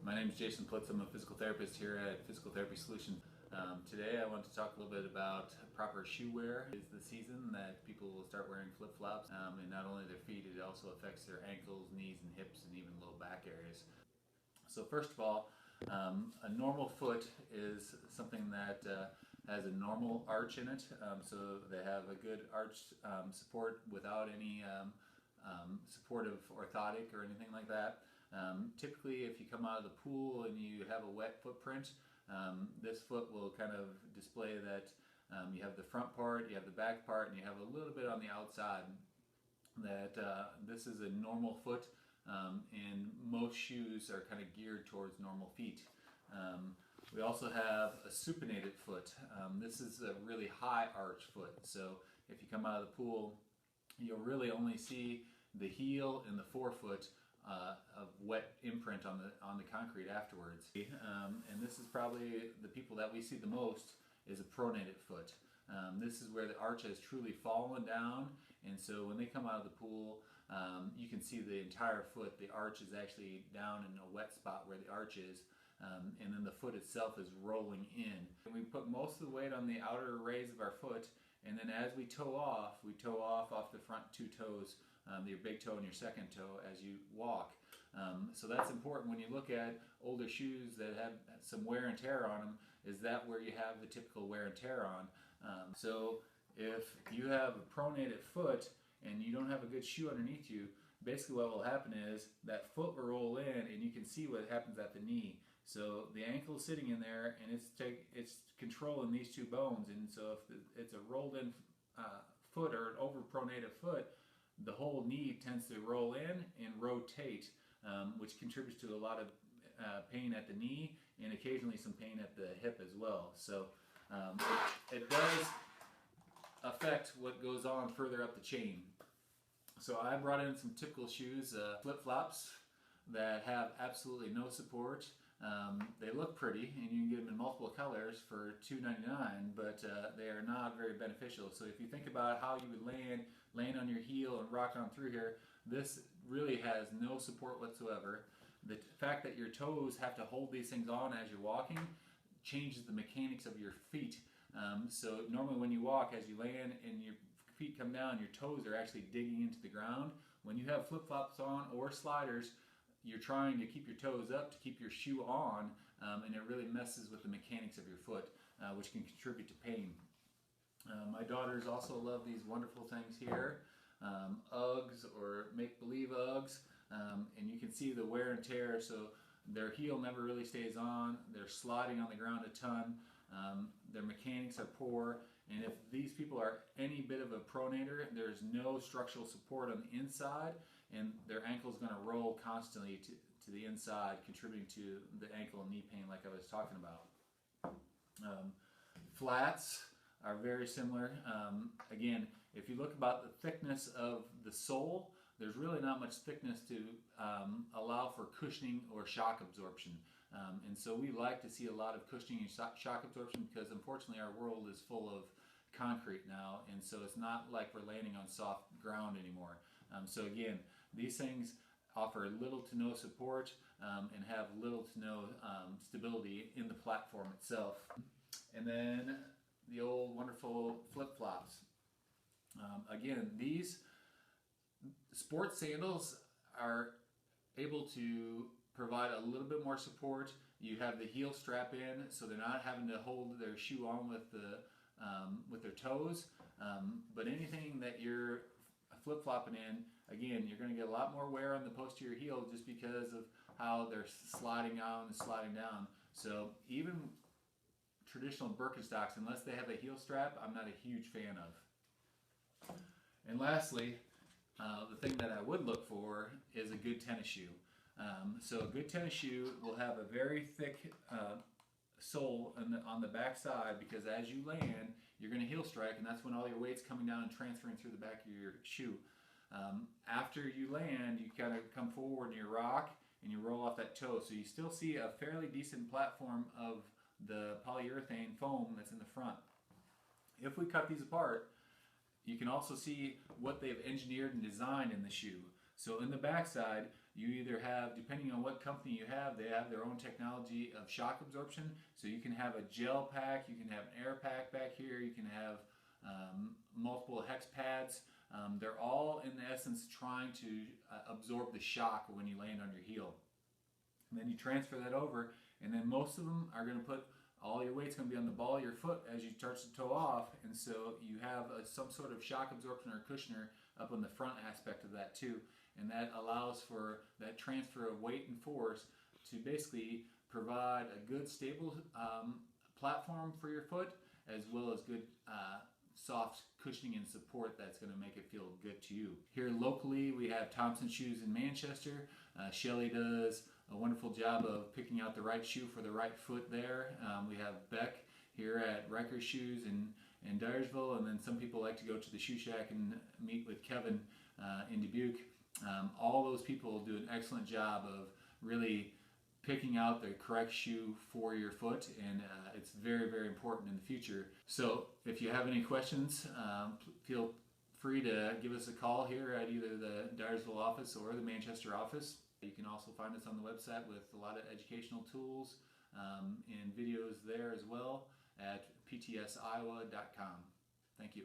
My name is Jason Putz. I'm a physical therapist here at Physical Therapy Solutions. Today I want to talk a little bit about proper shoe wear. It's the season that people will start wearing flip-flops, and not only their feet, it also affects their ankles, knees, and hips, and even low back areas. So first of all, a normal foot is something that has a normal arch in it, so they have a good arch support without any supportive orthotic or anything like that. Typically, if you come out of the pool and you have a wet footprint, this foot will kind of display that you have the front part, you have the back part, and you have a little bit on the outside. That this is a normal foot, and most shoes are kind of geared towards normal feet. We also have a supinated foot. This is a really high arch foot, so if you come out of the pool, you'll really only see the heel and the forefoot of wet imprint on the concrete afterwards. And this is probably the people that we see the most is a pronated foot. This is where the arch has truly fallen down, and so when they come out of the pool, you can see the entire foot. The arch is actually down in a wet spot where the arch is, and then the foot itself is rolling in. And we put most of the weight on the outer rays of our foot, and then as we toe off the front two toes, your big toe and your second toe as you walk. So that's important when you look at older shoes that have some wear and tear on them, is that where you have the typical wear and tear on. So if you have a pronated foot and you don't have a good shoe underneath you, basically what will happen is that foot will roll in and you can see what happens at the knee. So the ankle is sitting in there and it's controlling these two bones, and so if it's a rolled in foot or an over pronated foot, the whole knee tends to roll in and rotate, which contributes to a lot of pain at the knee and occasionally some pain at the hip as well. So it does affect what goes on further up the chain. So I brought in some typical shoes, flip-flops that have absolutely no support. They look pretty and you can get them in multiple colors for $2.99, but they are not very beneficial. So if you think about how you would land on your heel and rock on through here, this really has no support whatsoever. The fact that your toes have to hold these things on as you're walking changes the mechanics of your feet. So normally when you walk, as you land and your feet come down, your toes are actually digging into the ground. When you have flip-flops on or sliders, you're trying to keep your toes up to keep your shoe on, and it really messes with the mechanics of your foot, which can contribute to pain. My daughters also love these wonderful things here, Uggs or make-believe Uggs, and you can see the wear and tear, so their heel never really stays on, they're sliding on the ground a ton, their mechanics are poor, and if these people are any bit of a pronator, there's no structural support on the inside, and their ankle is going to roll constantly to the inside, contributing to the ankle and knee pain like I was talking about. Flats are very similar. Again, if you look about the thickness of the sole, there's really not much thickness to allow for cushioning or shock absorption. And so we like to see a lot of cushioning and shock absorption because unfortunately our world is full of concrete now, and so it's not like we're landing on soft ground anymore. So again, these things offer little to no support and have little to no stability in the platform itself. And then the old wonderful flip-flops. Again, these sports sandals are able to provide a little bit more support. You have the heel strap in, so they're not having to hold their shoe on with their toes. But anything that you're flip-flopping in, again, you're going to get a lot more wear on the posterior heel just because of how they're sliding out and sliding down. So even traditional Birkenstocks, unless they have a heel strap, I'm not a huge fan of. And lastly, the thing that I would look for is a good tennis shoe. So a good tennis shoe will have a very thick sole on the back side, because as you land, you're going to heel strike, and that's when all your weight's coming down and transferring through the back of your shoe. After you land, you kind of come forward and you rock and you roll off that toe, so you still see a fairly decent platform of the polyurethane foam that's in the front. If we cut these apart, you can also see what they've engineered and designed in the shoe. So in the backside, you either have, depending on what company you have, they have their own technology of shock absorption. So you can have a gel pack, you can have an air pack back here, you can have multiple hex pads. They're all in essence trying to absorb the shock when you land on your heel. And then you transfer that over, and then most of them are going to put all your weight's going to be on the ball of your foot as you start to toe off, and so you have some sort of shock absorption or cushioner up on the front aspect of that too, and that allows for that transfer of weight and force to basically provide a good stable platform for your foot, as well as good soft cushioning and support that's going to make it feel good to you. Here locally we have Thompson Shoes-Manchester. Shelly does a wonderful job of picking out the right shoe for the right foot there. We have Beck here at Reicher Shoes-Dyersville, and then some people like to go to the Shoe Shack and meet with Kevin in Dubuque. All those people do an excellent job of really picking out the correct shoe for your foot, and it's very, very important in the future. So if you have any questions, feel free to give us a call here at either the Dyersville office or the Manchester office. You can also find us on the website with a lot of educational tools and videos there as well at ptsiowa.com. Thank you.